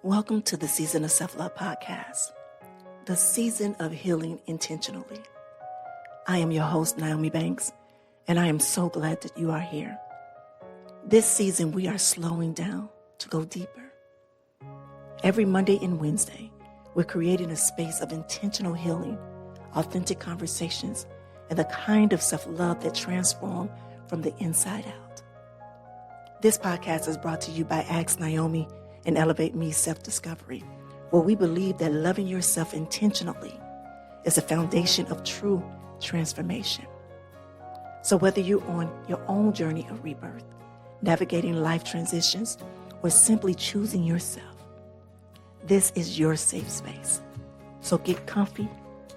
Welcome to the Season of Self-Love podcast, the season of healing intentionally. I am your host, Nyomi Banks, and I am so glad that you are here. This season, we are slowing down to go deeper. Every Monday and Wednesday, we're creating a space of intentional healing, authentic conversations, and the kind of self-love that transforms from the inside out. This podcast is brought to you by Ask Nyomi and Elevate Me Self-Discovery, where we believe that loving yourself intentionally is a foundation of true transformation. So whether you're on your own journey of rebirth, navigating life transitions, or simply choosing yourself, this is your safe space. So get comfy,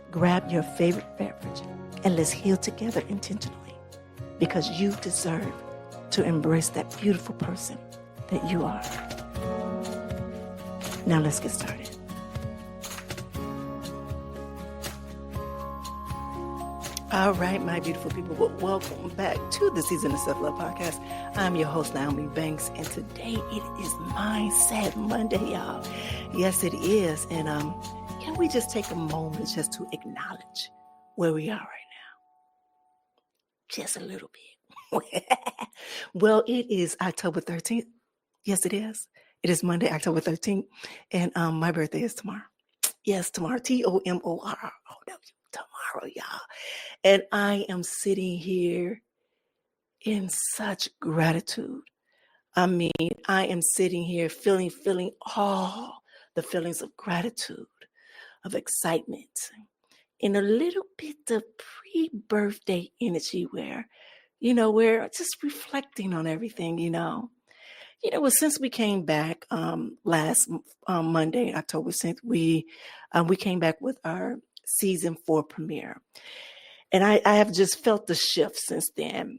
grab your favorite beverage, and let's heal together intentionally, because you deserve to embrace that beautiful person that you are. Now let's get started. All right, my beautiful people, welcome back to the Season of Self-Love podcast. I'm your host, Nyomi Banks, and today it is Mindset Monday, y'all. Yes, it is. And can we just take a moment just to acknowledge where we are right now? Just a little bit. Well, it is October 13th. Yes, it is. It is Monday, October 13th, and my birthday is tomorrow. Yes, tomorrow, Tomorrow, tomorrow, y'all. And I am sitting here in such gratitude. I mean, I am sitting here feeling all the feelings of gratitude, of excitement, and a little bit of pre-birthday energy where, we're just reflecting on everything, since we came back last Monday, October 6th, we came back with our season 4 premiere. And I have just felt the shift since then.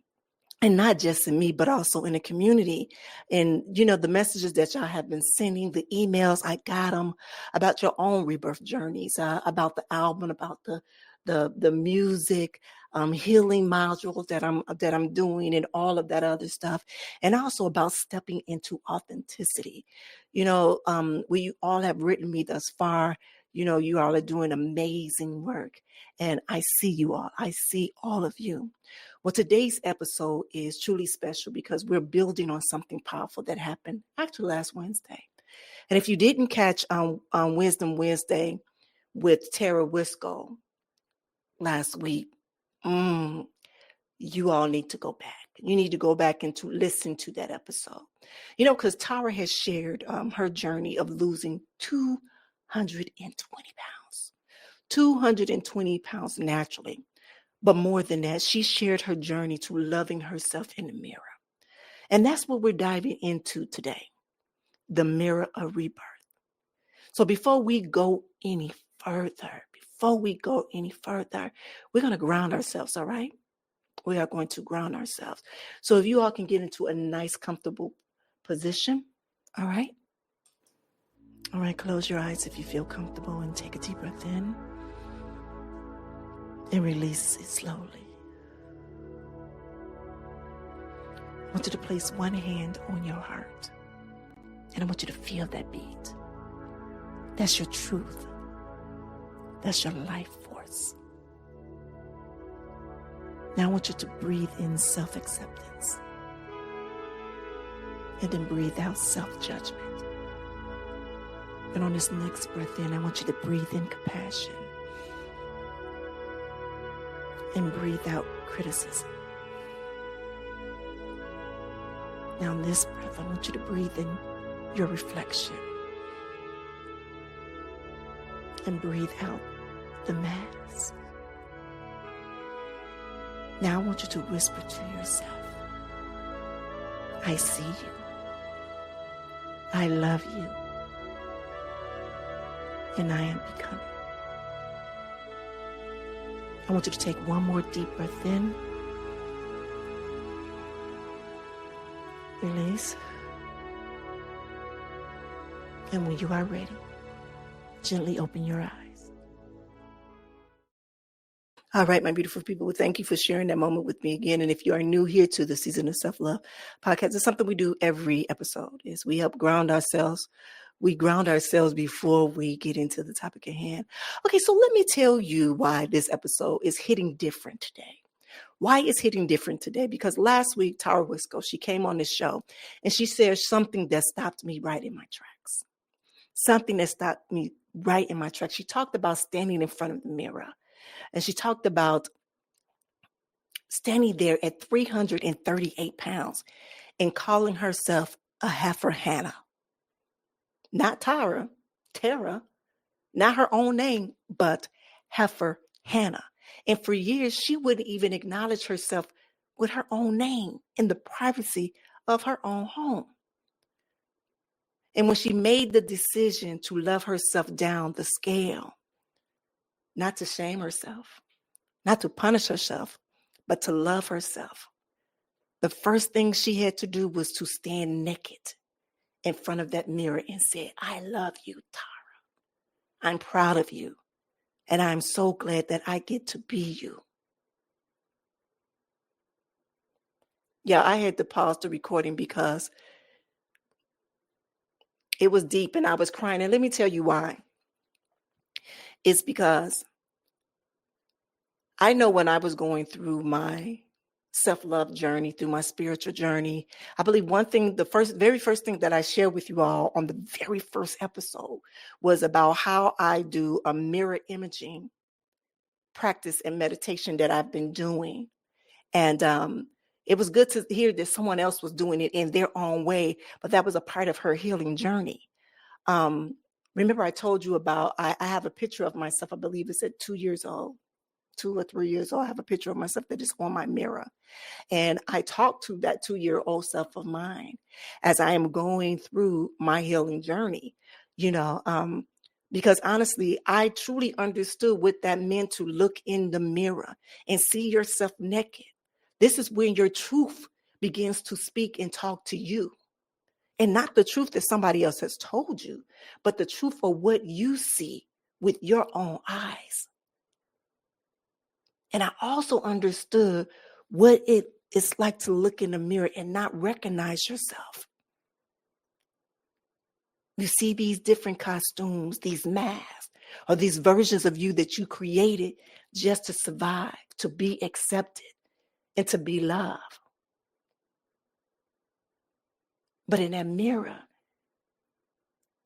And not just in me, but also in the community. And, the messages that y'all have been sending, the emails, I got them about your own rebirth journeys, about the album, about the music, healing modules that I'm doing and all of that other stuff. And also about stepping into authenticity. We all have written me thus far. You all are doing amazing work. And I see you all. I see all of you. Well, today's episode is truly special because we're building on something powerful that happened actually last Wednesday. And if you didn't catch Wisdom Wednesday with Tara Wiskow last week, you all need to go back. You need to go back and to listen to that episode. Because Tara has shared her journey of losing 220 pounds. 220 pounds naturally. But more than that, she shared her journey to loving herself in the mirror. And that's what we're diving into today, the mirror of rebirth. So before we go any further, we're going to ground ourselves, all right? We are going to ground ourselves. So if you all can get into a nice, comfortable position, all right? All right, close your eyes if you feel comfortable and take a deep breath in. And release it slowly. I want you to place one hand on your heart. And I want you to feel that beat. That's your truth. That's your life force. Now I want you to breathe in self-acceptance. And then breathe out self-judgment. And on this next breath in, I want you to breathe in compassion. And breathe out criticism. Now in this breath, I want you to breathe in your reflection. And breathe out the mask. Now I want you to whisper to yourself, I see you. I love you. And I am becoming. I want you to take one more deep breath in. Release. And when you are ready, gently open your eyes. All right, my beautiful people, well, thank you for sharing that moment with me again. And if you are new here to the Season of Self-Love podcast, it's something we do every episode is we help ground ourselves we ground ourselves before we get into the topic at hand. Okay, so let me tell you why this episode is hitting different today. Why it's hitting different today? Because last week, Tara Wiskow, she came on this show and she said something that stopped me right in my tracks. Something that stopped me right in my tracks. She talked about standing in front of the mirror. And she talked about standing there at 338 pounds and calling herself a Heifer Hannah. Not Tara, not her own name, but Heifer Hannah. And for years, she wouldn't even acknowledge herself with her own name in the privacy of her own home. And when she made the decision to love herself down the scale, not to shame herself, not to punish herself, but to love herself, the first thing she had to do was to stand naked in front of that mirror and say, I love you, Tara. I'm proud of you. And I'm so glad that I get to be you. Yeah, I had to pause the recording because it was deep and I was crying. And let me tell you why. It's because I know when I was going through my self-love journey, through my spiritual journey, I believe one thing, the very first thing that I shared with you all on the very first episode was about how I do a mirror imaging practice and meditation that I've been doing. And it was good to hear that someone else was doing it in their own way, but that was a part of her healing journey. Remember I told you about, I have a picture of myself, I believe it's at 2 years old, 2 or 3 years old. I have a picture of myself that is on my mirror. And I talk to that 2-year-old self of mine as I am going through my healing journey, because honestly, I truly understood what that meant to look in the mirror and see yourself naked. This is when your truth begins to speak and talk to you. And not the truth that somebody else has told you, but the truth of what you see with your own eyes. And I also understood what it's like to look in the mirror and not recognize yourself. You see these different costumes, these masks, or these versions of you that you created just to survive, to be accepted, and to be loved. But in that mirror,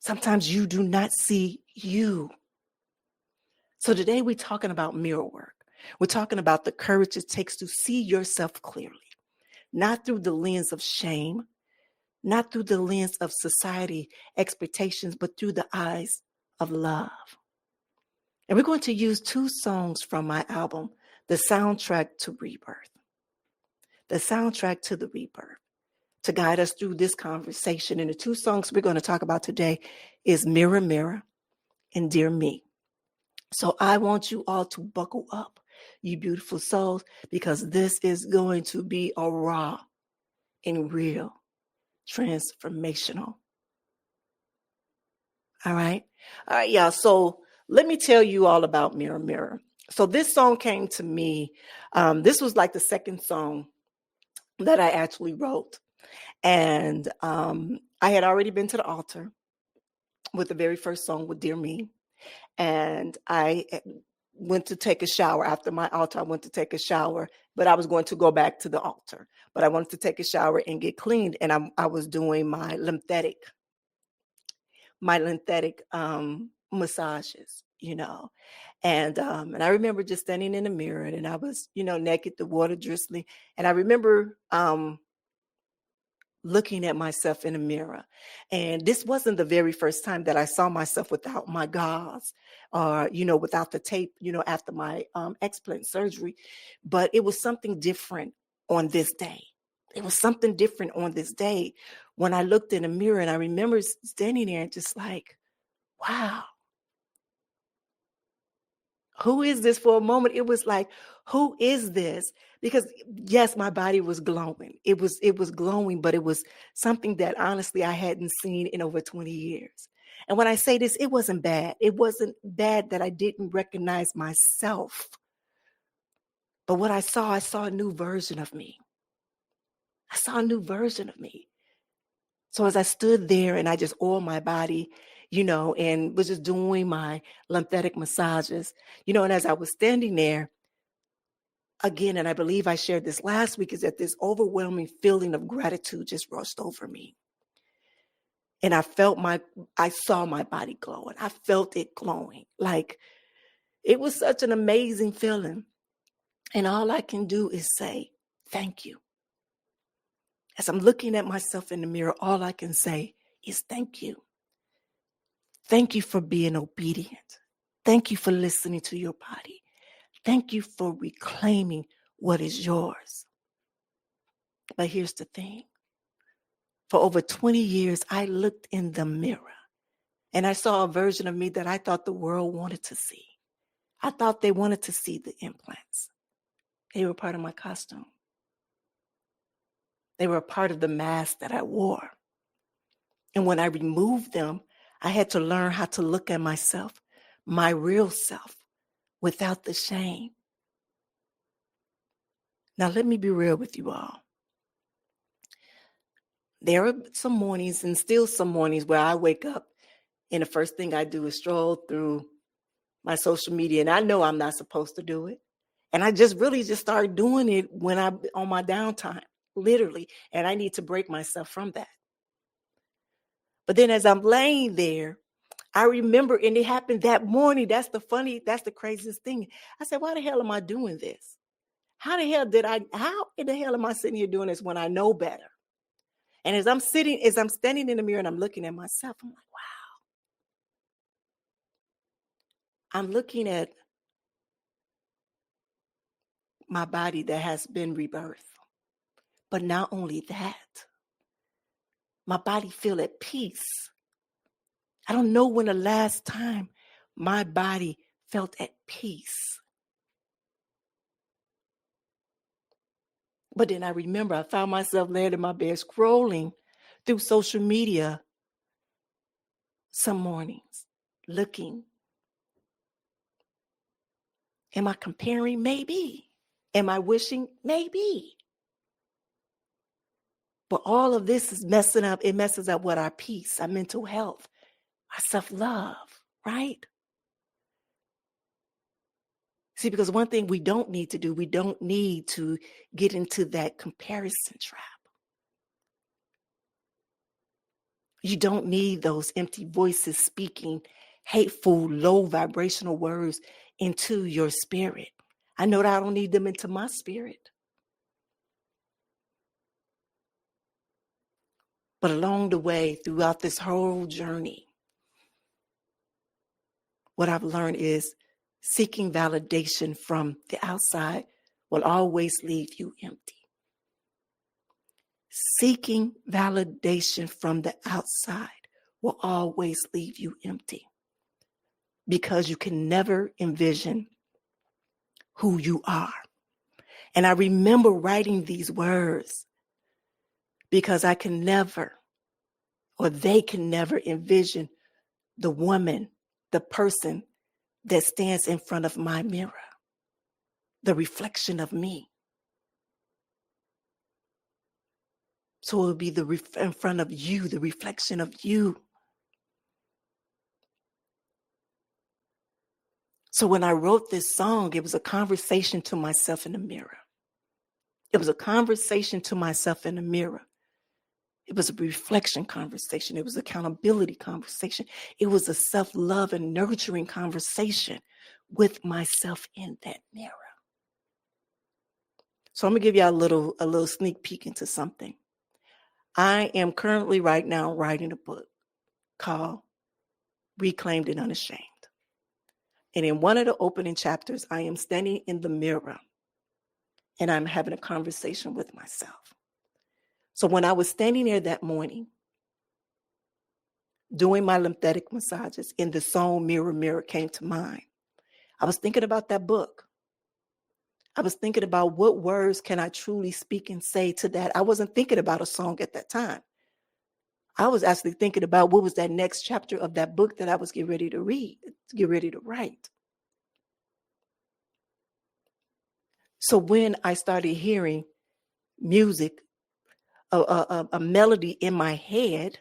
sometimes you do not see you. So today we're talking about mirror work. We're talking about the courage it takes to see yourself clearly, not through the lens of shame, not through the lens of society expectations, but through the eyes of love. And we're going to use 2 songs from my album, the soundtrack to Rebirth. The soundtrack to the Rebirth, to guide us through this conversation. And the 2 songs we're going to talk about today is Mirror, Mirror and Dear Me. So I want you all to buckle up, you beautiful souls, because this is going to be a raw and real transformational. All right, y'all. So let me tell you all about Mirror, Mirror. So this song came to me. This was like the second song that I actually wrote. And I had already been to the altar with the very first song with Dear Me. And I went to take a shower after my altar. I went to take a shower, but I was going to go back to the altar. But I wanted to take a shower and get cleaned. And I was doing my lymphatic massages, And I remember just standing in the mirror and I was, naked, the water drizzling. And I remember looking at myself in a mirror. And this wasn't the very first time that I saw myself without my gauze or, without the tape, after my explant surgery. But it was something different on this day. It was something different on this day when I looked in the mirror and I remember standing there and just like, wow, who is this? For a moment, it was like, who is this? Because yes, my body was glowing. It was glowing, but it was something that honestly I hadn't seen in over 20 years. And when I say this, it wasn't bad. It wasn't bad that I didn't recognize myself. But what I saw a new version of me. I saw a new version of me. So as I stood there and I just oiled my body, and was just doing my lymphatic massages, and as I was standing there, again, and I believe I shared this last week, is that this overwhelming feeling of gratitude just rushed over me. And I saw my body glowing. I felt it glowing. Like, it was such an amazing feeling. And all I can do is say, thank you. As I'm looking at myself in the mirror, all I can say is thank you. Thank you for being obedient. Thank you for listening to your body. Thank you for reclaiming what is yours. But here's the thing. For over 20 years, I looked in the mirror and I saw a version of me that I thought the world wanted to see. I thought they wanted to see the implants. They were part of my costume. They were a part of the mask that I wore. And when I removed them, I had to learn how to look at myself, my real self, without the shame. Now, let me be real with you all. There are some mornings and still some mornings where I wake up and the first thing I do is stroll through my social media. And I know I'm not supposed to do it. And I just start doing it when I'm on my downtime, literally. And I need to break myself from that. But then as I'm laying there, I remember, and it happened that morning. That's the craziest thing. I said, why the hell am I doing this? How in the hell am I sitting here doing this when I know better? And as I'm standing in the mirror and I'm looking at myself, I'm like, wow. I'm looking at my body that has been rebirthed. But not only that, my body feel at peace. I don't know when the last time my body felt at peace. But then I remember I found myself laying in my bed scrolling through social media some mornings, looking. Am I comparing? Maybe. Am I wishing? Maybe. But all of this is messing up. It messes up what our peace, our mental health, our self-love, right? See, because one thing we don't need to do, we don't need to get into that comparison trap. You don't need those empty voices speaking hateful, low vibrational words into your spirit. I know that I don't need them into my spirit. But along the way, throughout this whole journey, what I've learned is seeking validation from the outside will always leave you empty. Seeking validation from the outside will always leave you empty because you can never envision who you are. And I remember writing these words because I can never, or they can never envision the woman, the person that stands in front of my mirror, the reflection of me. So it will be in front of you, the reflection of you. So when I wrote this song, it was a conversation to myself in the mirror. It was a conversation to myself in the mirror. It was a reflection conversation. It was accountability conversation. It was a self-love and nurturing conversation with myself in that mirror. So I'm gonna give you a little sneak peek into something. I am currently right now writing a book called Reclaimed and Unashamed. And in one of the opening chapters, I am standing in the mirror and I'm having a conversation with myself. So when I was standing there that morning, doing my lymphatic massages, and the song Mirror, Mirror came to mind, I was thinking about that book. I was thinking about what words can I truly speak and say to that. I wasn't thinking about a song at that time. I was actually thinking about what was that next chapter of that book that I was getting ready to read, get ready to write. So when I started hearing music a melody in my head,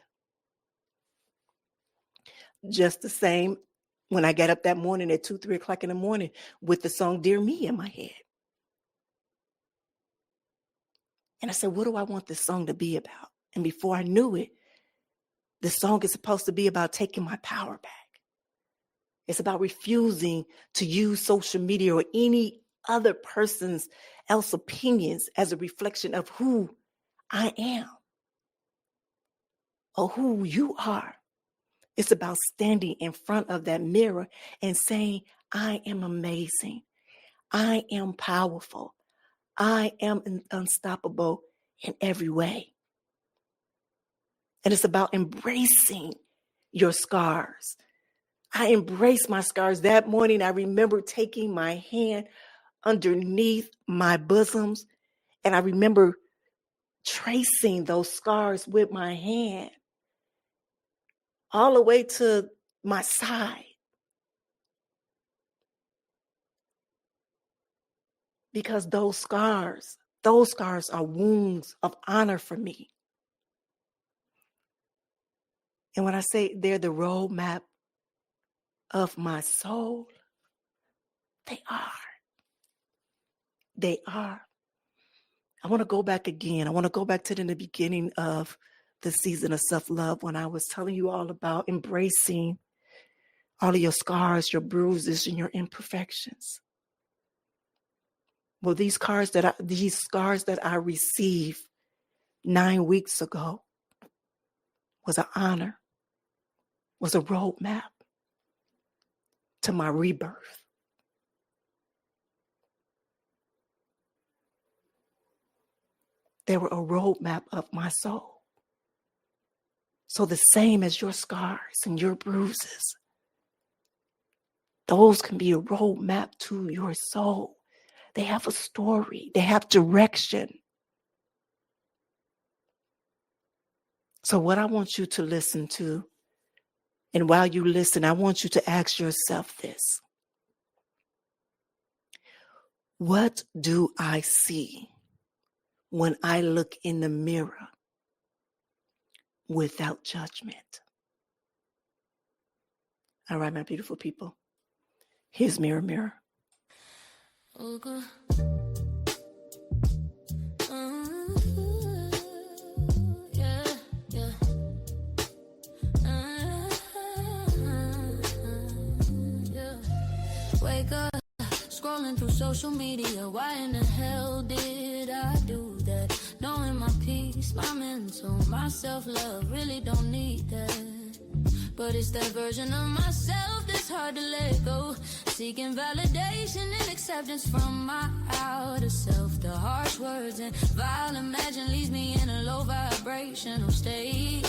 just the same when I got up that morning at 2, 3 o'clock in the morning with the song Dear Me in my head. And I said, what do I want this song to be about? And before I knew it, the song is supposed to be about taking my power back. It's about refusing to use social media or any other person's else opinions as a reflection of who I am or who you are. It's about standing in front of that mirror and saying, I am amazing. I am powerful. I am unstoppable in every way. And it's about embracing your scars. I embraced my scars. That morning, I remember taking my hand underneath my bosoms, and I remember tracing those scars with my hand all the way to my side. Because those scars are wounds of honor for me. And when I say they're the roadmap of my soul, they are. They are. I want to go back again. I want to go back to the beginning of the season of self-love when I was telling you all about embracing all of your scars, your bruises, and your imperfections. Well, these scars that I received 9 weeks ago was an honor, was a roadmap to my rebirth. They were a roadmap of my soul. So the same as your scars and your bruises, those can be a roadmap to your soul. They have a story. They have direction. So what I want you to listen to, and while you listen, I want you to ask yourself this. What do I see when I look in the mirror without judgment? All right, my beautiful people. Here's Mirror, Mirror. Okay. Wake up, scrolling through social media. Why in the hell did I do that? Knowing my peace, my mental, my self-love, really don't need that. But it's that version of myself that's hard to let go. Seeking validation and acceptance from my outer self. The harsh words and vile imagine leaves me in a low vibrational state.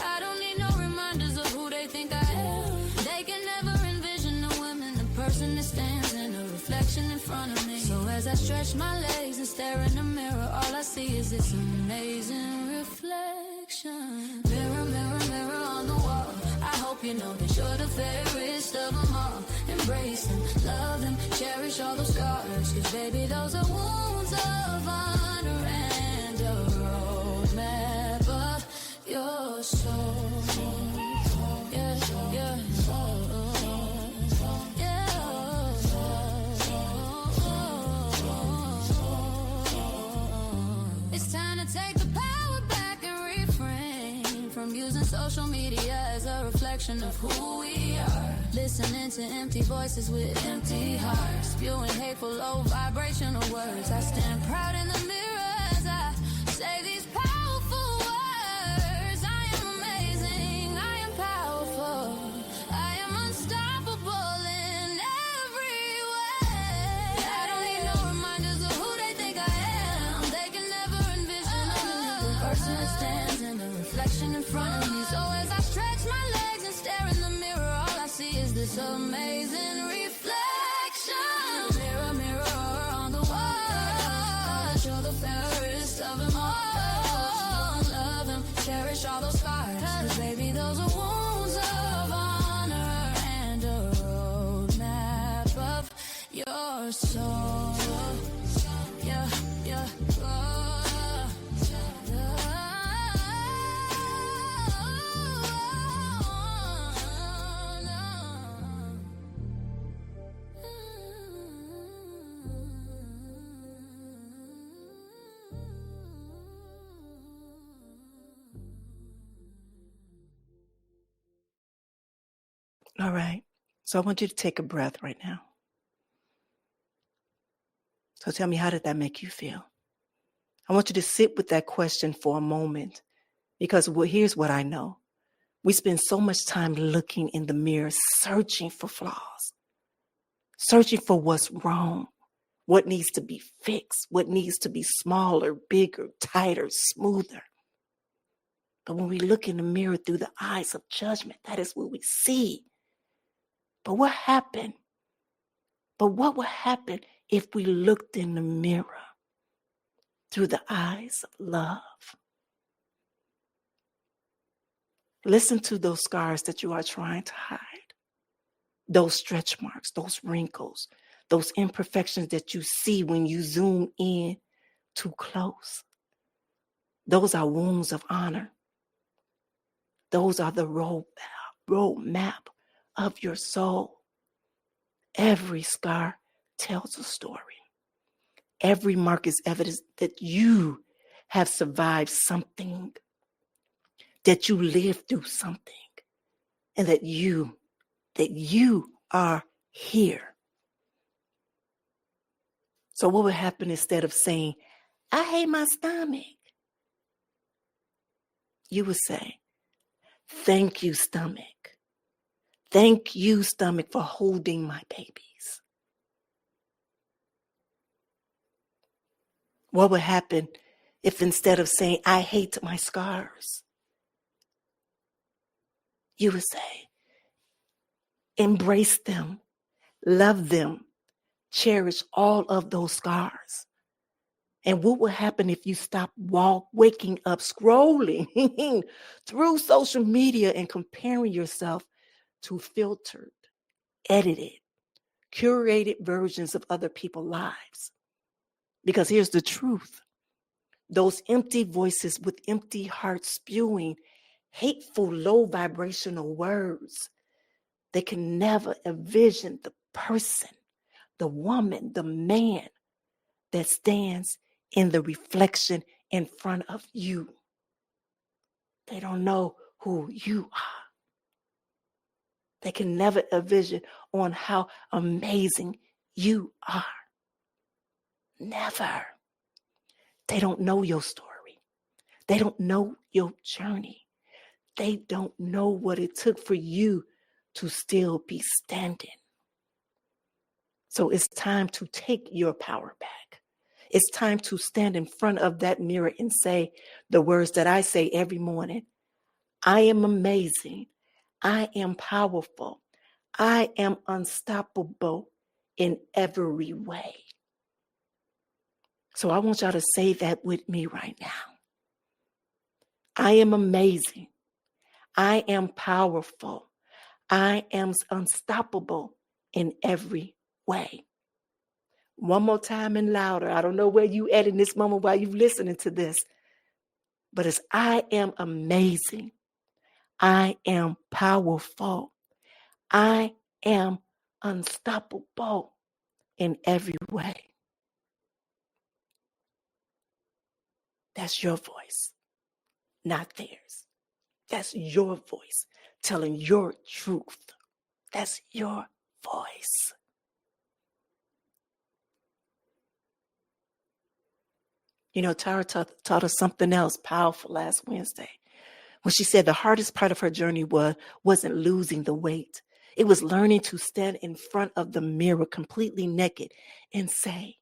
I don't need no reminders of who they think I am. They can never envision the woman, the person that stands in a reflection in front of me. So as I stretch my legs and stare in the mirror, all I see is this amazing reflection. Mirror, mirror, mirror on the wall. I hope you know that you're the fairest of them all. Embrace them, love them, cherish all those scars. Cause baby, those are wounds of honor and a roadmap of your soul. Yeah, yeah, it's time to take the power back and refrain from using social media as a reflection of who we are. Listening to empty voices with empty hearts, spewing hateful, low vibrational words. I stand proud in the mirror as I say these powerful words. I am amazing, I am powerful, I am unstoppable in every way. I don't need no reminders of who they think I am. They can never envision the person that stands in the reflection in front of me. So as I stretch my legs and stare in the mirror, all I see is this amazing reflection. Mirror, mirror on the wall, you're the fairest of them all. Love them, cherish all those scars. Cause baby, those are wounds of honor and a roadmap of your soul. Yeah, yeah, All right. So I want you to take a breath right now. So tell me, how did that make you feel? I want you to sit with that question for a moment, because here's what I know. We spend so much time looking in the mirror, searching for flaws, searching for what's wrong, what needs to be fixed, what needs to be smaller, bigger, tighter, smoother. But when we look in the mirror through the eyes of judgment, that is what we see. But what happened? But what would happen if we looked in the mirror through the eyes of love? Listen to those scars that you are trying to hide, those stretch marks, those wrinkles, those imperfections that you see when you zoom in too close. Those are wounds of honor. Those are the roadmap of your soul. Every scar tells a story. Every mark is evidence that you have survived something, that you lived through something, and that you are here. So what would happen instead of saying, I hate my stomach? You would say, thank you, stomach. Thank you, stomach, for holding my babies. What would happen if instead of saying, I hate my scars, you would say, embrace them, love them, cherish all of those scars. And what would happen if you stop waking up scrolling through social media and comparing yourself to filtered, edited, curated versions of other people's lives? Because here's the truth. Those empty voices with empty hearts spewing hateful, low vibrational words, they can never envision the person, the woman, the man that stands in the reflection in front of you. They don't know who you are. They can never envision on how amazing you are. Never. They don't know your story. They don't know your journey. They don't know what it took for you to still be standing. So it's time to take your power back. It's time to stand in front of that mirror and say the words that I say every morning. I am amazing. I am powerful. I am unstoppable in every way. So I want y'all to say that with me right now. I am amazing. I am powerful. I am unstoppable in every way. One more time and louder. I don't know where you at in this moment while you're listening to this, but it's I am amazing. I am powerful. I am unstoppable in every way. That's your voice, not theirs. That's your voice telling your truth. That's your voice. You know, Tara taught us something else powerful last Wednesday when she said the hardest part of her journey wasn't losing the weight. It was learning to stand in front of the mirror completely naked and say,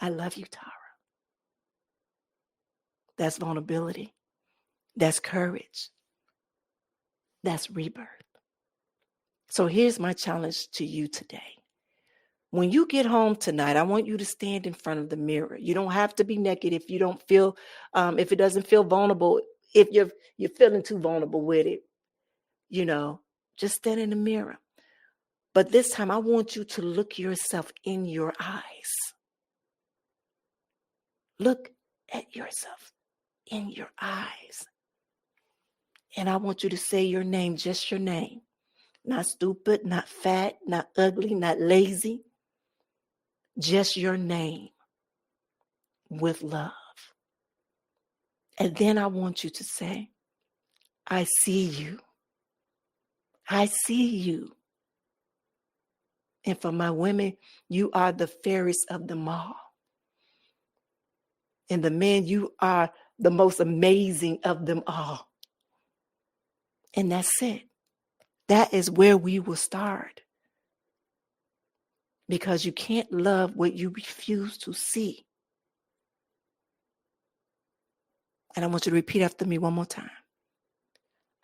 I love you, Tara. That's vulnerability. That's courage. That's rebirth. So here's my challenge to you today. When you get home tonight, I want you to stand in front of the mirror. You don't have to be naked if you don't feel, if it doesn't feel vulnerable, if you're feeling too vulnerable with it, just stand in the mirror. But this time I want you to look yourself in your eyes. Look at yourself in your eyes. And I want you to say your name, just your name. Not stupid, not fat, not ugly, not lazy. Just your name with love. And then I want you to say, I see you. I see you. And for my women, you are the fairest of them all. And the men, you are the most amazing of them all. And that's it. That is where we will start. Because you can't love what you refuse to see. And I want you to repeat after me one more time.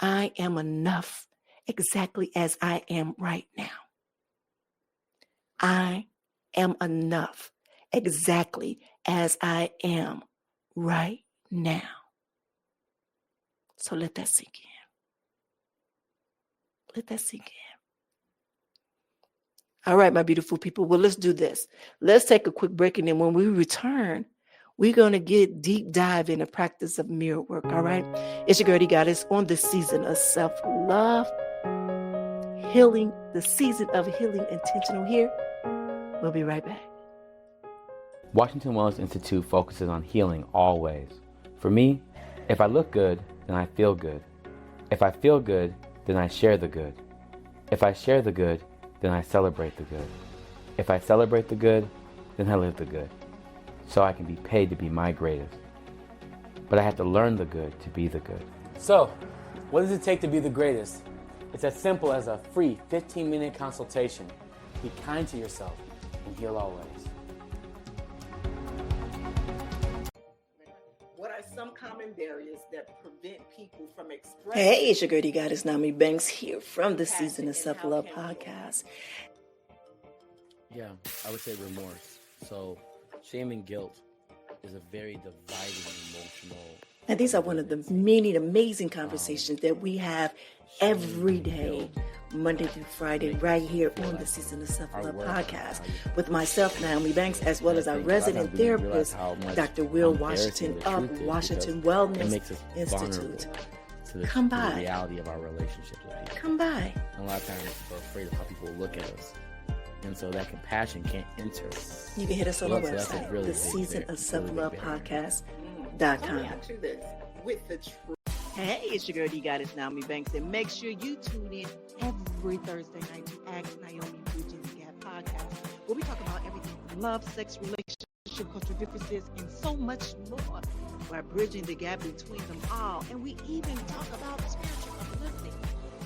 I am enough exactly as I am right now. I am enough exactly as I am right now. So let that sink in. Let that sink in. All right, my beautiful people. Well, let's do this. Let's take a quick break. And then when we return, we're going to get deep dive in the practice of mirror work. All right. It's your girl, the Goddess, on the season of self-love, healing, the season of healing intentional here. We'll be right back. Washington Wellness Institute focuses on healing always. For me, if I look good, then I feel good. If I feel good, then I share the good. If I share the good, then I celebrate the good. If I celebrate the good, then I live the good. So I can be paid to be my greatest. But I have to learn the good to be the good. So, what does it take to be the greatest? It's as simple as a free 15-minute consultation. Be kind to yourself and heal always. What are some common barriers that prevent people from expressing? Hey, it's your girl, the Goddess, Nyomi Banks here from the Season of Self-Love podcast. Yeah, I would say remorse. So shame and guilt is a very dividing emotional. And these are one of the many amazing conversations that we have every day, Monday through Friday, right here on the Season of Self-Love podcast with myself, Nyomi Banks, as well as our resident therapist, Dr. Will Washington of Washington Wellness Institute. Come by. The reality of our relationships with people. Come by. And a lot of times we're afraid of how people look at us. And so that compassion can't enter. You can hit us on our That's website, really the Season of Self-Love podcast.com. With the truth. Hey, it's your girl, the Goddess, Nyomi Banks, and make sure you tune in every Thursday night to Ask Nyomi Bridging the Gap podcast, where we talk about everything from love, sex, relationship, cultural differences, and so much more. We're bridging the gap between them all, and we even talk about spiritual uplifting.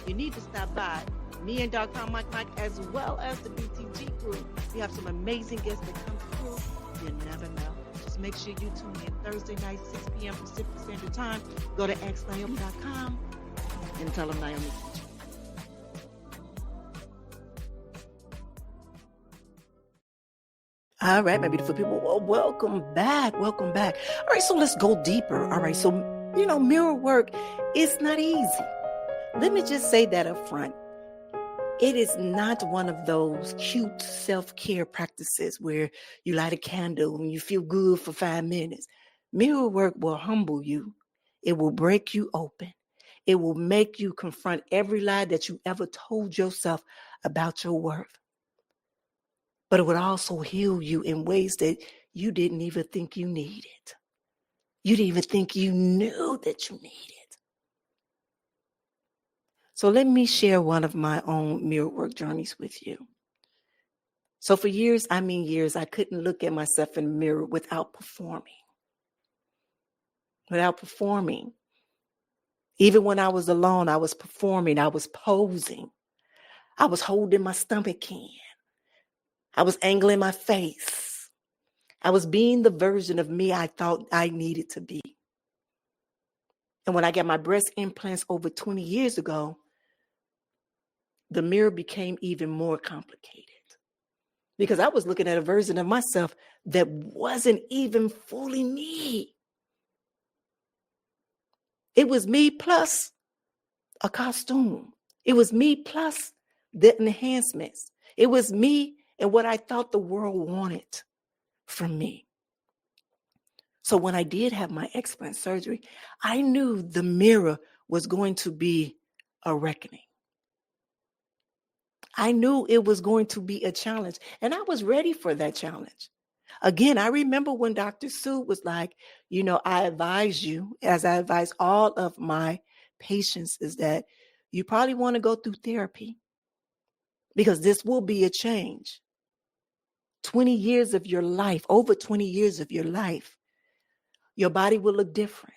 You need to stop by. Me and Dr. Mike, as well as the BTG crew. We have some amazing guests that come through. You never know. Just make sure you tune in Thursday night, 6 p.m. Pacific Standard Time. Go to xnyomi.com and tell them Nyomi sent you. All right, my beautiful people. Well, welcome back. Welcome back. All right, so let's go deeper. All right, so, mirror work is not easy. Let me just say that up front. It is not one of those cute self-care practices where you light a candle and you feel good for 5 minutes. Mirror work will humble you. It will break you open. It will make you confront every lie that you ever told yourself about your worth. But it would also heal you in ways that you didn't even think you needed. You didn't even think you knew that you needed. So let me share one of my own mirror work journeys with you. So for years, I couldn't look at myself in the mirror without performing. Even when I was alone, I was performing. I was posing. I was holding my stomach in. I was angling my face. I was being the version of me I thought I needed to be. And when I got my breast implants over 20 years ago, the mirror became even more complicated because I was looking at a version of myself that wasn't even fully me. It was me plus a costume. It was me plus the enhancements. It was me and what I thought the world wanted from me. So when I did have my explant surgery, I knew the mirror was going to be a reckoning. I knew it was going to be a challenge, and I was ready for that challenge. Again, I remember when Dr. Sue was like, I advise you, as I advise all of my patients, is that You probably want to go through therapy because this will be a change. 20 years of your life, over 20 years of your life, your body will look different.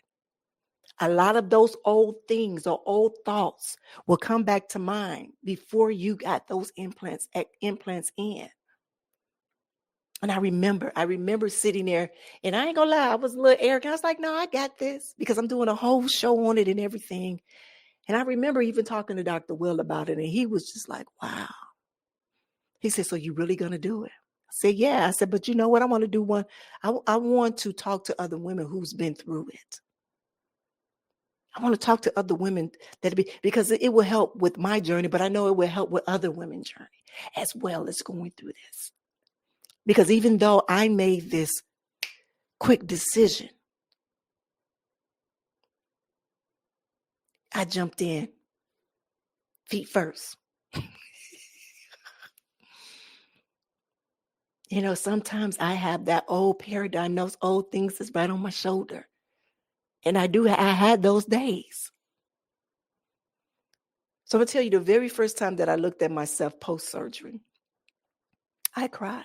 A lot of those old things or old thoughts will come back to mind before you got those implants in. And I remember sitting there, and I ain't gonna lie, I was a little arrogant. I was like, no, I got this, because I'm doing a whole show on it and everything. And I remember even talking to Dr. Will about it, and he was just like, wow. He said, so you really gonna do it? I said, yeah. I said, but you know what? I want to do one. I want to talk to other women who's been through it. I want to talk to other women because it will help with my journey, but I know it will help with other women's journey as well as going through this. Because even though I made this quick decision, I jumped in feet first. You know, sometimes I have that old paradigm, those old things that's right on my shoulder. And I had those days. So I'm going to tell you, the very first time that I looked at myself post-surgery, I cried.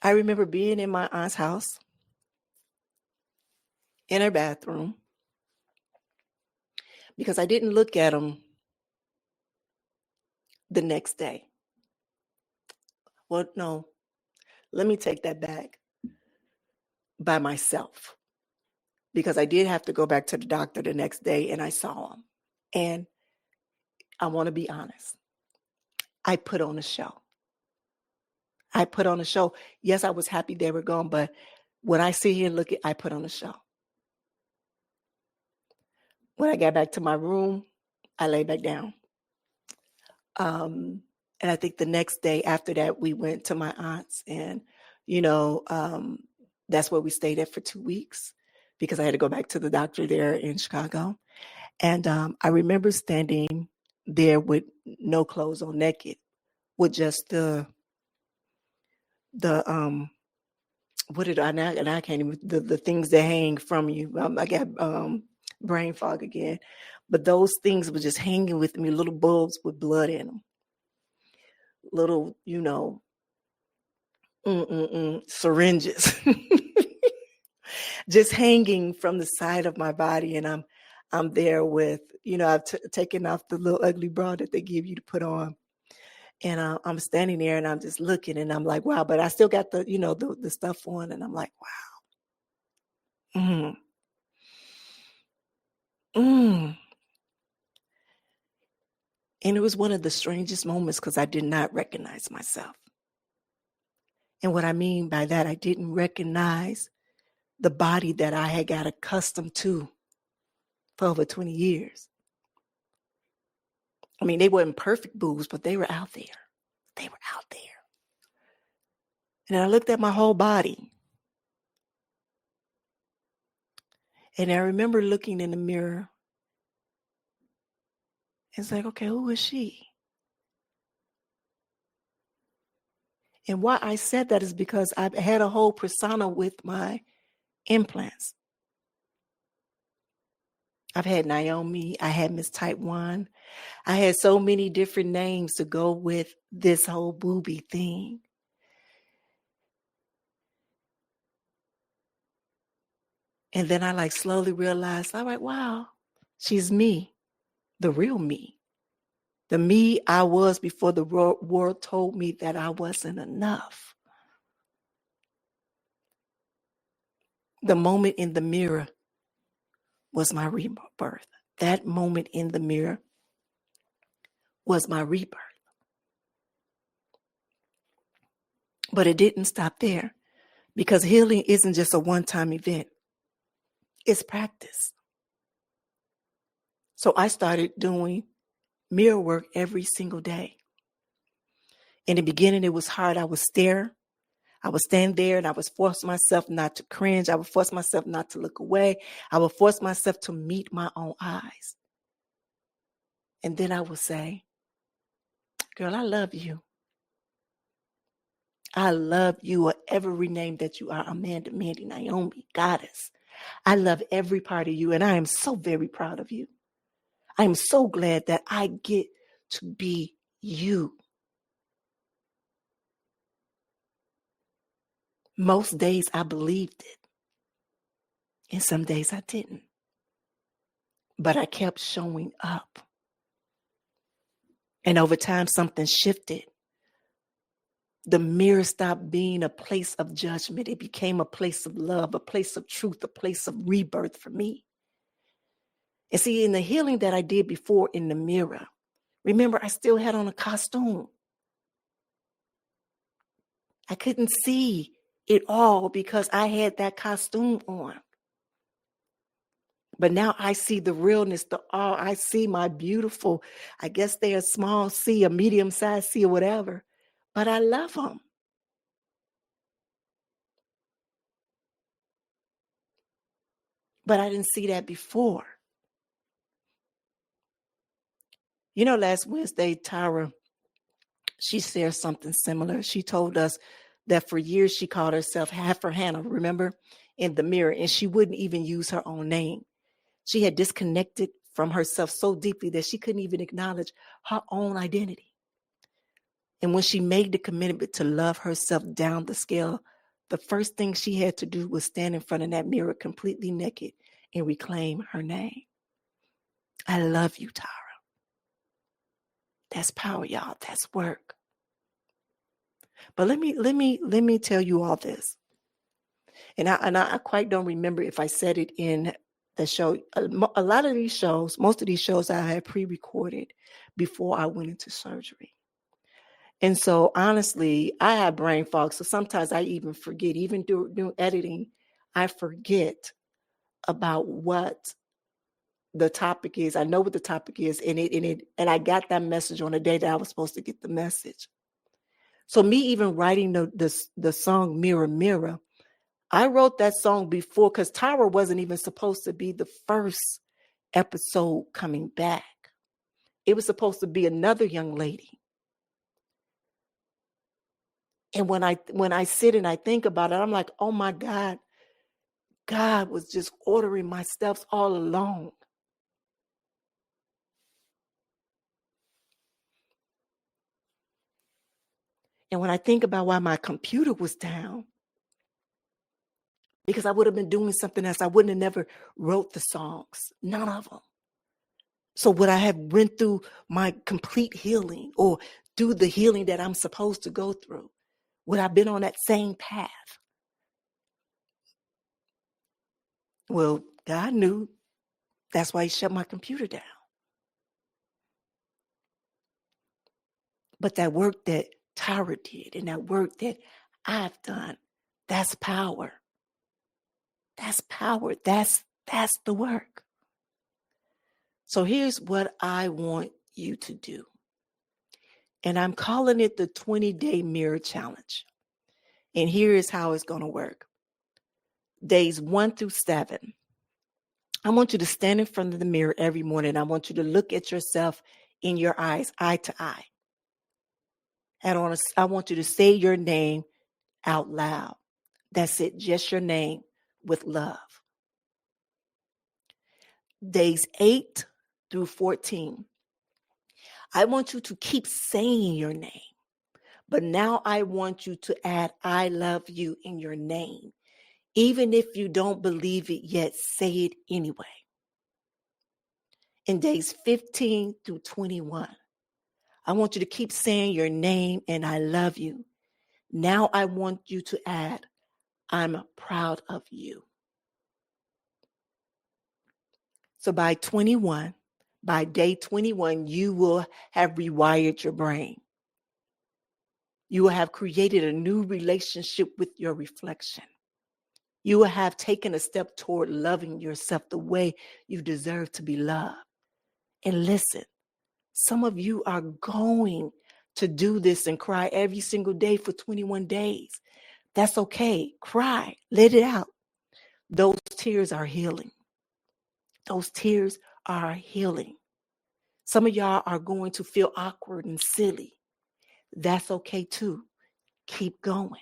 I remember being in my aunt's house, in her bathroom, because I didn't look at them the next day. Well, no, let me take that back. By myself, because I did have to go back to the doctor the next day, and I saw him. And I want to be honest, I put on a show. Yes, I was happy they were gone, but when I sit here and look I put on a show. When I got back to my room, I lay back down. And I think the next day after that, we went to my aunt's, and, that's where we stayed at for 2 weeks, because I had to go back to the doctor there in Chicago. And I remember standing there with no clothes on, naked, with just the things that hang from you. I got brain fog again, but those things were just hanging with me, little bulbs with blood in them, little, syringes. Just hanging from the side of my body. And I'm there with, I've taken off the little ugly bra that they give you to put on. And I'm standing there and I'm just looking, and I'm like, wow, but I still got the, the stuff on. And I'm like, wow. And it was one of the strangest moments, because I did not recognize myself. And what I mean by that, I didn't recognize the body that I had got accustomed to for over 20 years. I mean, they weren't perfect boobs, but they were out there. And I looked at my whole body. And I remember looking in the mirror. It's like, okay, who is she? And why I said that is because I had a whole persona with my implants. I've had Nyomi, I had Miss Type 1. I had so many different names to go with this whole booby thing. And then I slowly realized, all right, wow, she's me, the real me. The me I was before the world told me that I wasn't enough. The moment in the mirror was my rebirth. That moment in the mirror was my rebirth. But it didn't stop there, because healing isn't just a one-time event. It's practice. So I started doing mirror work every single day. In the beginning, it was hard. I would stare. I would stand there, and I would force myself not to cringe. I would force myself not to look away. I would force myself to meet my own eyes. And then I would say, girl, I love you. I love you, or every name that you are, Amanda, Mandy, Nyomi, Goddess. I love every part of you, and I am so very proud of you. I am so glad that I get to be you. Most days I believed it, and some days I didn't. But I kept showing up. And over time, something shifted. The mirror stopped being a place of judgment. It became a place of love, a place of truth, a place of rebirth for me. And see, in the healing that I did before in the mirror, remember, I still had on a costume. I couldn't see it all because I had that costume on. But now I see the realness, I see my beautiful, I guess they're a small C, a medium-sized C or whatever, but I love them. But I didn't see that before. You know, last Wednesday, Tara, she shared something similar. She told us that for years she called herself Heifer Hannah, remember, in the mirror, and she wouldn't even use her own name. She had disconnected from herself so deeply that she couldn't even acknowledge her own identity. And when she made the commitment to love herself down the scale, the first thing she had to do was stand in front of that mirror completely naked and reclaim her name. I love you, Tara. That's power, y'all. That's work. But let me tell you all this. And I quite don't remember if I said it in the show. A lot of these shows, most of these shows I had pre-recorded before I went into surgery. And so honestly, I have brain fog. So sometimes I even forget, even doing editing, I forget about what the topic is. I know what the topic is, and I got that message on the day that I was supposed to get the message. So me even writing the song Mirror Mirror, I wrote that song before because Tara wasn't even supposed to be the first episode coming back. It was supposed to be another young lady. And when I sit and I think about it, I'm like, oh my God, God was just ordering my steps all along. And when I think about why my computer was down, because I would have been doing something else, I wouldn't have never wrote the songs, none of them. So would I have went through my complete healing or do the healing that I'm supposed to go through? Would I have been on that same path? Well, God knew. That's why he shut my computer down. But that work that Tara did and that work that I've done, that's power. That's power. That's the work. So here's what I want you to do. And I'm calling it the 20-day mirror challenge. And here is how it's going to work. Days 1 through 7. I want you to stand in front of the mirror every morning. I want you to look at yourself in your eyes, eye to eye. And I want you to say your name out loud. That's it, just your name with love. Days 8 through 14. I want you to keep saying your name. But now I want you to add I love you in your name. Even if you don't believe it yet, say it anyway. In days 15 through 21, I want you to keep saying your name and I love you. Now I want you to add, I'm proud of you. So by day 21, you will have rewired your brain. You will have created a new relationship with your reflection. You will have taken a step toward loving yourself the way you deserve to be loved. And listen, some of you are going to do this and cry every single day for 21 days. That's okay. Cry. Let it out. Those tears are healing. Those tears are healing. Some of y'all are going to feel awkward and silly. That's okay too. Keep going.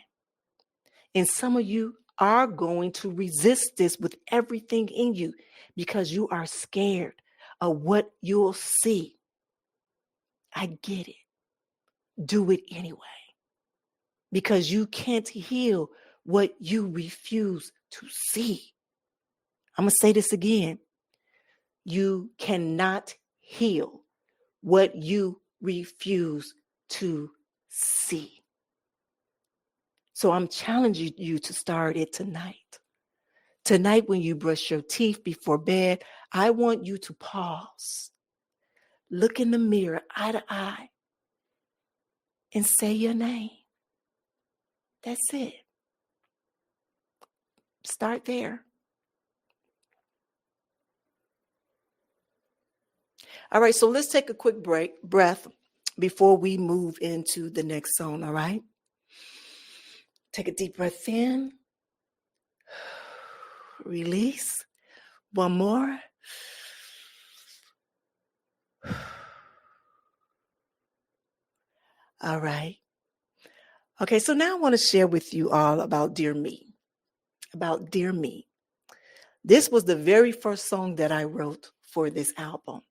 And some of you are going to resist this with everything in you because you are scared of what you'll see. I get it. Do it anyway. Because you can't heal what you refuse to see. I'm going to say this again. You cannot heal what you refuse to see. So I'm challenging you to start it tonight. Tonight, when you brush your teeth before bed, I want you to pause, look in the mirror, eye to eye, and say your name. That's it. Start there. All right, so let's take a quick breath before we move into the next song, all right? Take a deep breath in. Release. One more. All right. Okay, so now I want to share with you all about Dear Me. About Dear Me. This was the very first song that I wrote for this album.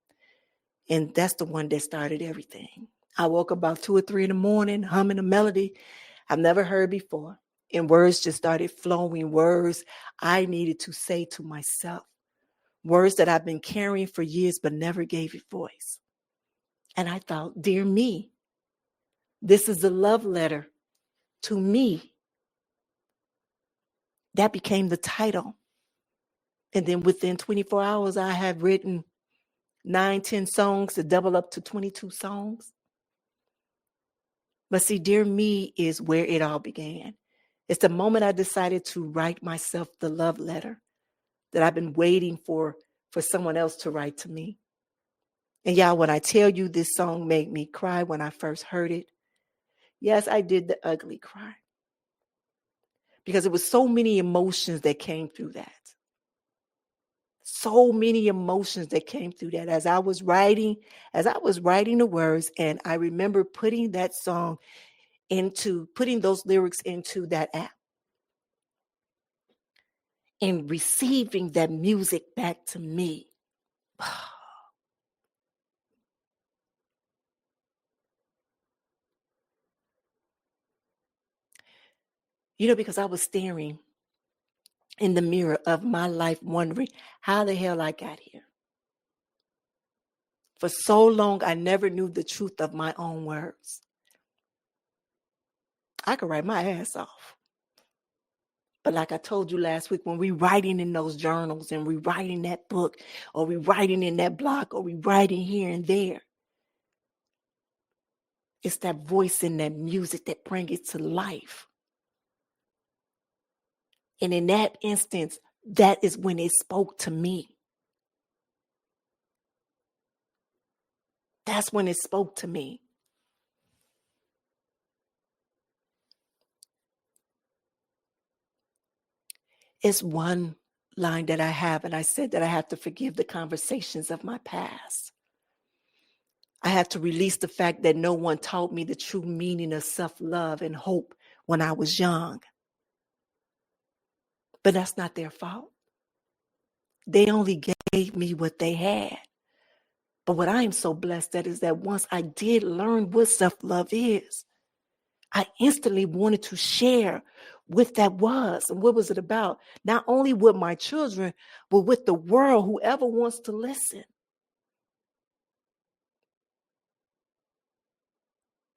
And that's the one that started everything. I woke up about 2 or 3 in the morning, humming a melody I've never heard before. And words just started flowing, words I needed to say to myself. Words that I've been carrying for years but never gave it voice. And I thought, dear me, this is a love letter to me. That became the title. And then within 24 hours, I have written 9, 10 songs to double up to 22 songs. But see, Dear Me is where it all began. It's the moment I decided to write myself the love letter that I've been waiting for someone else to write to me. And y'all, when I tell you this song made me cry when I first heard it, yes, I did the ugly cry. Because it was so many emotions that came through that. So many emotions that came through that as I was writing the words, and I remember putting those lyrics into that app and receiving that music back to me. Because I was staring in the mirror of my life, wondering how the hell I got here. For so long, I never knew the truth of my own words. I could write my ass off. But like I told you last week, when we writing in those journals and we writing that book, or we writing in that blog, or we writing here and there, it's that voice in that music that brings it to life. And in that instance, that is when it spoke to me. That's when it spoke to me. It's one line that I have, and I said that I have to forgive the conversations of my past. I have to release the fact that no one taught me the true meaning of self-love and hope when I was young. But that's not their fault. They only gave me what they had. But what I am so blessed at is that once I did learn what self-love is, I instantly wanted to share what that was and what was it about. Not only with my children, but with the world, whoever wants to listen.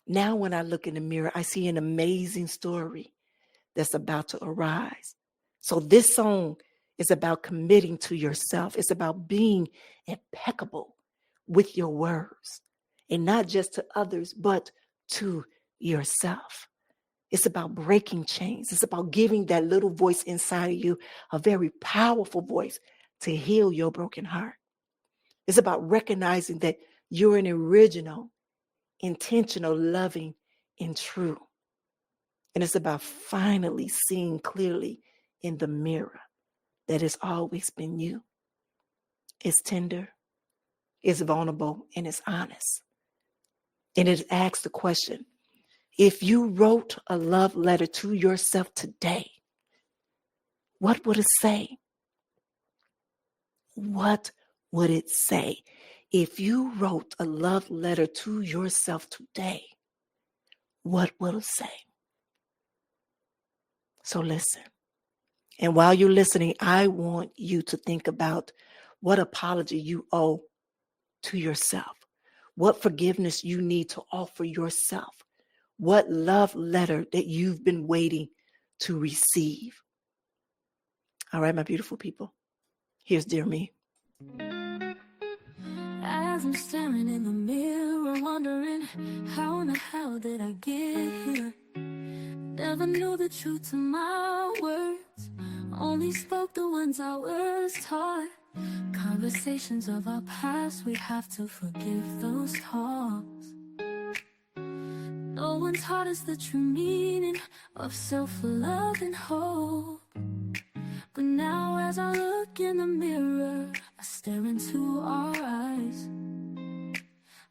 Now when I look in the mirror, I see an amazing story that's about to arise. So this song is about committing to yourself. It's about being impeccable with your words, and not just to others, but to yourself. It's about breaking chains. It's about giving that little voice inside of you a very powerful voice to heal your broken heart. It's about recognizing that you're an original, intentional, loving, and true. And it's about finally seeing clearly in the mirror that it's always been you. It's tender, it's vulnerable, and it's honest. And it asks the question, if you wrote a love letter to yourself today, What would it say? What would it say if you wrote a love letter to yourself today? What will it say? So listen. And while you're listening, I want you to think about what apology you owe to yourself, what forgiveness you need to offer yourself, what love letter that you've been waiting to receive. All right, my beautiful people. Here's Dear Me. As I'm staring in the mirror, wondering how in the hell did I get here? Never knew the truth to my words, only spoke the ones I was taught. Conversations of our past, we have to forgive those talks. No one taught us the true meaning of self-love and hope. But now as I look in the mirror, I stare into our eyes.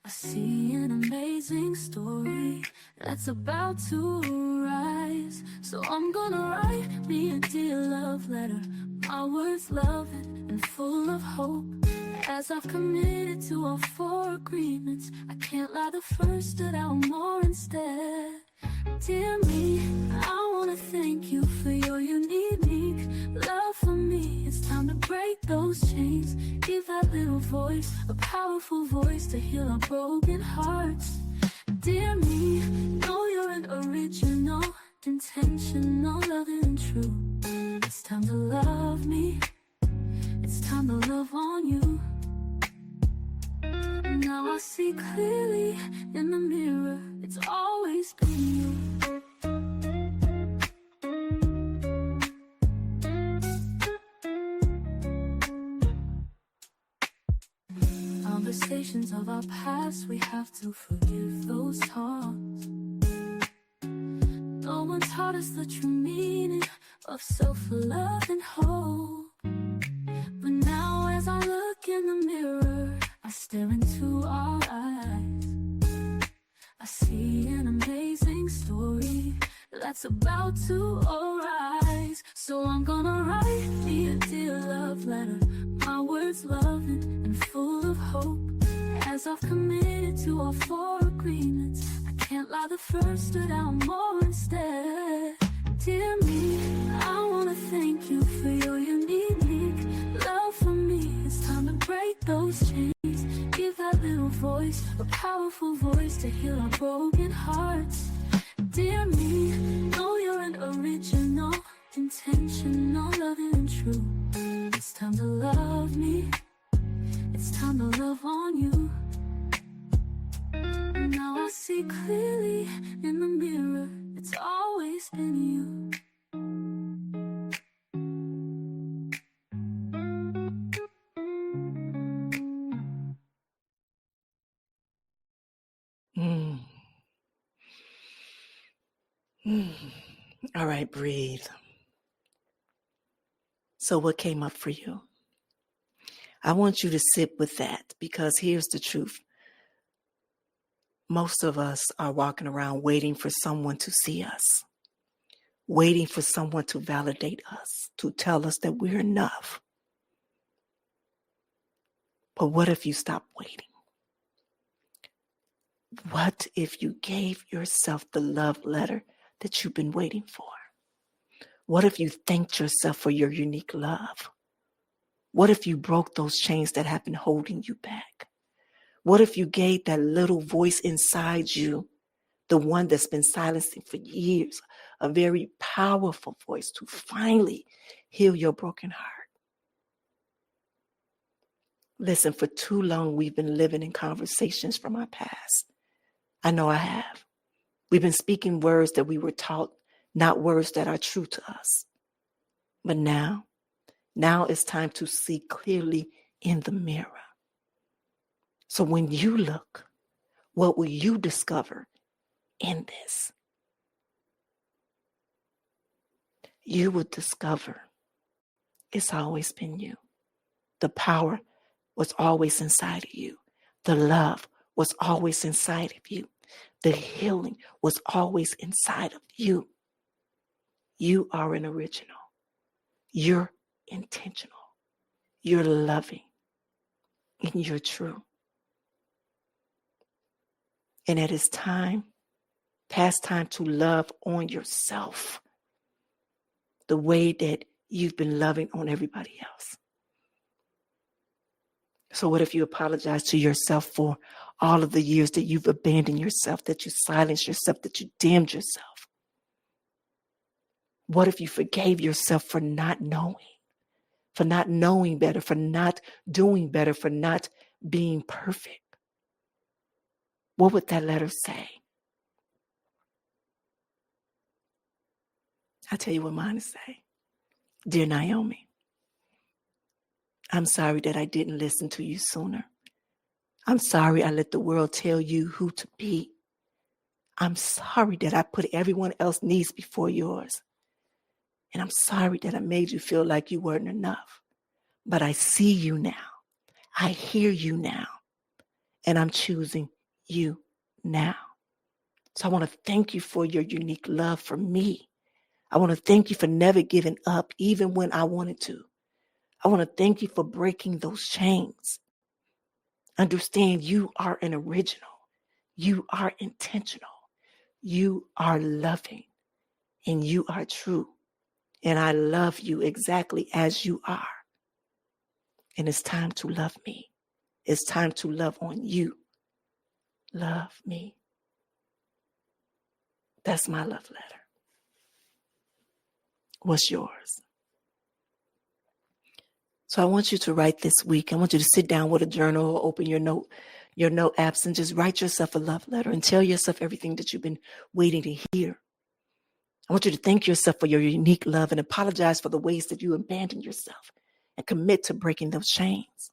I see an amazing story that's about to rise. So I'm gonna write me a dear love letter, my words loving and full of hope. As I've committed to all 4 agreements, I can't lie, the first stood out more instead. Dear me, I wanna thank you for your unique love for me. It's time to break those chains, give that little voice a powerful voice to heal our broken hearts. Dear me, know you're an original, intentional, loving and true. It's time to love me, it's time to love on you. Now I see clearly in the mirror, it's always been you. Conversations of our past, we have to forgive those talks. No one taught us the true meaning of self-love and hope. But now as I look in the mirror, I stare into our eyes. I see an amazing story that's about to arise. So I'm gonna write me a dear love letter, my words loving and full of hope. As I've committed to all 4 agreements, I can't lie, the first stood out more instead. Dear me, I wanna thank you for your unique love for me. It's time to break those chains, give that little voice a powerful voice to heal our broken hearts. Dear me, know you're an original, intentional, loving and true. It's time to love me, it's time to love on you. Now I see clearly in the mirror, it's always been you. All right, breathe. So what came up for you? I want you to sit with that, because here's the truth. Most of us are walking around waiting for someone to see us, waiting for someone to validate us, to tell us that we're enough. But what if you stop waiting? What if you gave yourself the love letter that you've been waiting for? What if you thanked yourself for your unique love? What if you broke those chains that have been holding you back? What if you gave that little voice inside you, the one that's been silencing for years, a very powerful voice to finally heal your broken heart? Listen, for too long, we've been living in conversations from our past. I know I have. We've been speaking words that we were taught, not words that are true to us. But now it's time to see clearly in the mirror. So when you look, what will you discover in this? You will discover it's always been you. The power was always inside of you. The love was always inside of you. The healing was always inside of you. You are an original. You're intentional. You're loving. And you're true. And it is past time to love on yourself the way that you've been loving on everybody else. So what if you apologize to yourself for all of the years that you've abandoned yourself, that you silenced yourself, that you dimmed yourself? What if you forgave yourself for not knowing better, for not doing better, for not being perfect? What would that letter say? I'll tell you what mine would say. Dear Nyomi, I'm sorry that I didn't listen to you sooner. I'm sorry I let the world tell you who to be. I'm sorry that I put everyone else's needs before yours. And I'm sorry that I made you feel like you weren't enough. But I see you now. I hear you now. And I'm choosing you now. So I want to thank you for your unique love for me. I want to thank you for never giving up, even when I wanted to. I want to thank you for breaking those chains. Understand you are an original. You are intentional. You are loving. And you are true. And I love you exactly as you are. And it's time to love me. It's time to love on you. Love me. That's my love letter. What's yours? So I want you to write this week. I want you to sit down with a journal or open your note apps and just write yourself a love letter and tell yourself everything that you've been waiting to hear. I want you to thank yourself for your unique love and apologize for the ways that you abandoned yourself and commit to breaking those chains.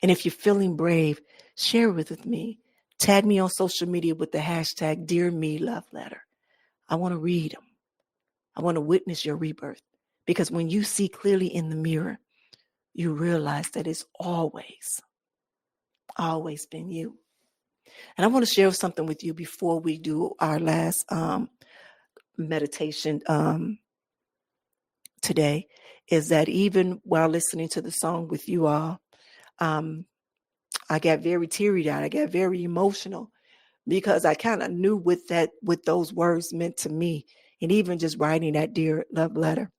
And if you're feeling brave, share it with me. Tag me on social media with the hashtag Dear Me Love Letter. I want to read them. I want to witness your rebirth. Because when you see clearly in the mirror, you realize that it's always been you. And I want to share something with you before we do our last meditation today, is that even while listening to the song with you all, I got very teary-eyed. I got very emotional because I kind of knew what those words meant to me. And even just writing that dear love letter,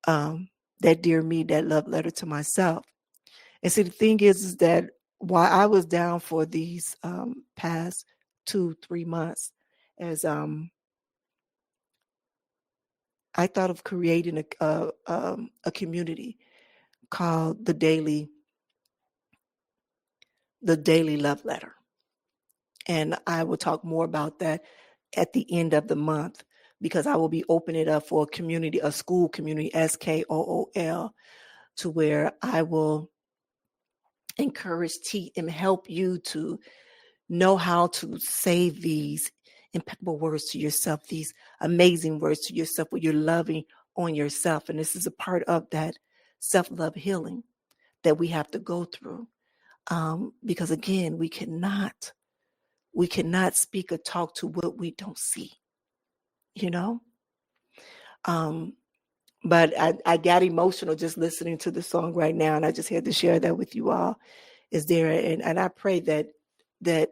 that dear me, that love letter to myself. And see, the thing is that while I was down for these past 2-3 months, as I thought of creating a community called the Daily Love Letter. And I will talk more about that at the end of the month, because I will be opening it up for a school community, SKOOL, to where I will encourage, teach, and help you to know how to say these impeccable words to yourself, these amazing words to yourself, where you're loving on yourself. And this is a part of that self-love healing that we have to go through. Because again, we cannot speak or talk to what we don't see, But I got emotional just listening to the song right now, and I just had to share that with you all. And I pray that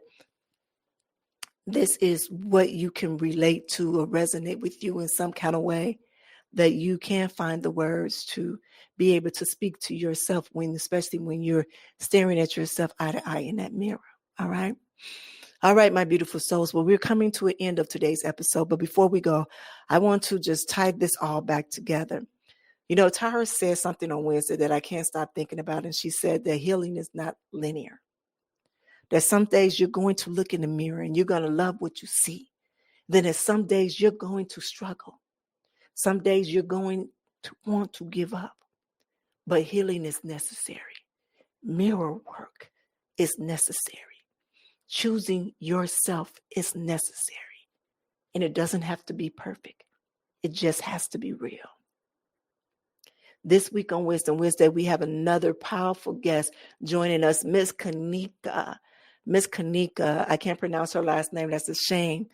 this is what you can relate to or resonate with you in some kind of way, that you can find the words to be able to speak to yourself especially when you're staring at yourself eye to eye in that mirror. All right. All right, my beautiful souls. Well, we're coming to an end of today's episode. But before we go, I want to just tie this all back together. Tara said something on Wednesday that I can't stop thinking about. And she said that healing is not linear. That some days you're going to look in the mirror and you're going to love what you see. Then at some days you're going to struggle. Some days you're going to want to give up. But healing is necessary. Mirror work is necessary. Choosing yourself is necessary. And it doesn't have to be perfect. It just has to be real. This week on Wisdom Wednesday, we have another powerful guest joining us, Miss Kanika. Miss Kanika, I can't pronounce her last name. That's a shame.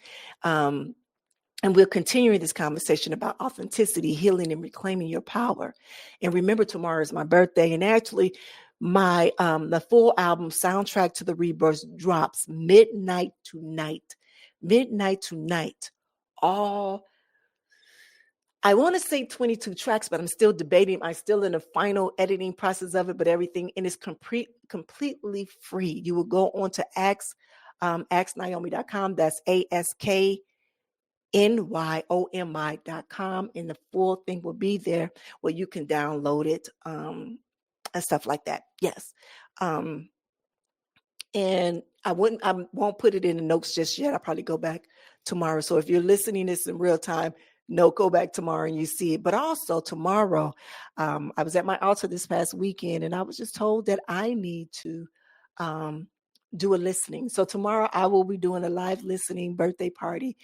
And we're continuing this conversation about authenticity, healing, and reclaiming your power. And remember, tomorrow is my birthday. And actually, my the full album Soundtrack to the Rebirth drops midnight tonight. Midnight tonight. All, I want to say 22 tracks, but I'm still debating. I'm still in the final editing process of it, but everything, and it's completely free. You will go on to asknyomi.com. That's AskNyomi.com, and the full thing will be there where you can download it and stuff like that. Yes. And I won't put it in the notes just yet. I'll probably go back tomorrow. So if you're listening this in real time, go back tomorrow and you see it. But also tomorrow, I was at my altar this past weekend, and I was just told that I need to do a listening. So tomorrow I will be doing a live listening birthday party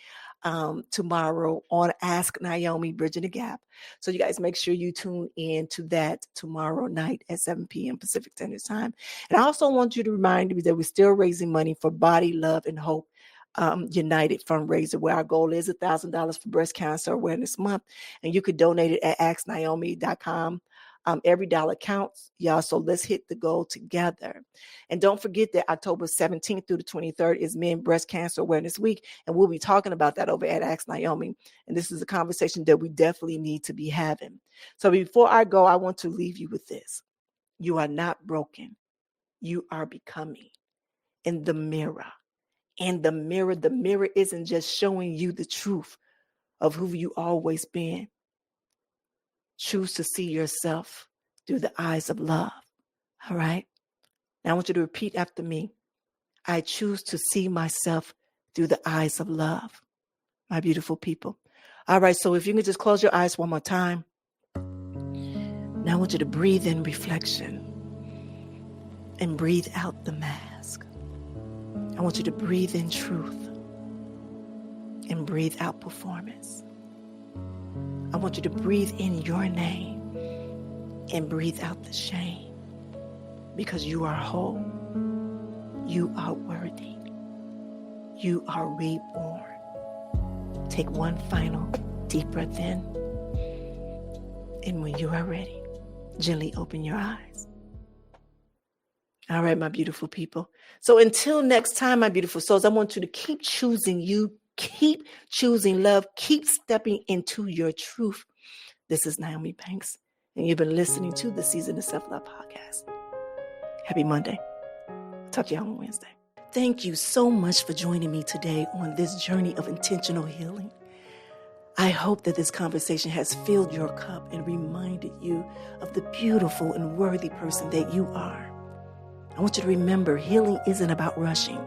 tomorrow on Ask Naomi, Bridging the Gap. So you guys make sure you tune in to that tomorrow night at 7 p.m. Pacific Standard Time. And I also want you to remind you that we're still raising money for Body, Love, and Hope United fundraiser, where our goal is $1,000 for Breast Cancer Awareness Month. And you could donate it at asknaomi.com. Every dollar counts, y'all. So let's hit the goal together. And don't forget that October 17th through the 23rd is Men Breast Cancer Awareness Week. And we'll be talking about that over at Ask Naomi. And this is a conversation that we definitely need to be having. So before I go, I want to leave you with this. You are not broken. You are becoming. In the mirror. And the mirror isn't just showing you the truth of who you always been. Choose to see yourself through the eyes of love. All right? Now I want you to repeat after me. I choose to see myself through the eyes of love. My beautiful people. All right, so if you can just close your eyes one more time. Now I want you to breathe in reflection and breathe out the mask. I want you to breathe in truth and breathe out performance. I want you to breathe in your name and breathe out the shame, because you are whole. You are worthy. You are reborn. Take one final deep breath in. And when you are ready, gently open your eyes. All right, my beautiful people. So until next time, my beautiful souls, I want you to keep choosing you. Keep choosing love. Keep stepping into your truth. This is Nyomi Banks, and you've been listening to the Season of Self-Love podcast. Happy Monday. Talk to you on Wednesday. Thank you so much for joining me today on this journey of intentional healing. I hope that this conversation has filled your cup and reminded you of the beautiful and worthy person that you are. I want you to remember, healing isn't about rushing.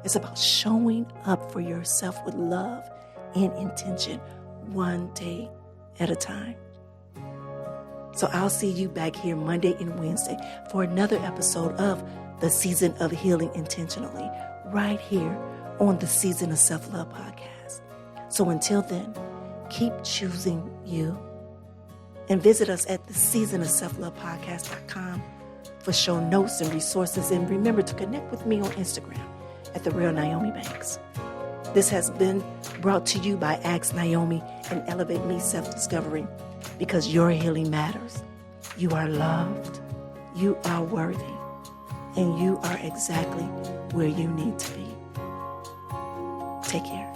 It's about showing up for yourself with love and intention, one day at a time. So I'll see you back here Monday and Wednesday for another episode of the Season of Healing Intentionally, right here on the Season of Self-Love podcast. So until then, keep choosing you. And visit us at the seasonofselflovepodcast.com for show notes and resources. And remember to connect with me on Instagram at The Real Nyomi Banks. This has been brought to you by Ask Naomi and Elevate Me Self-Discovery, because your healing matters. You are loved, you are worthy, and you are exactly where you need to be. Take care.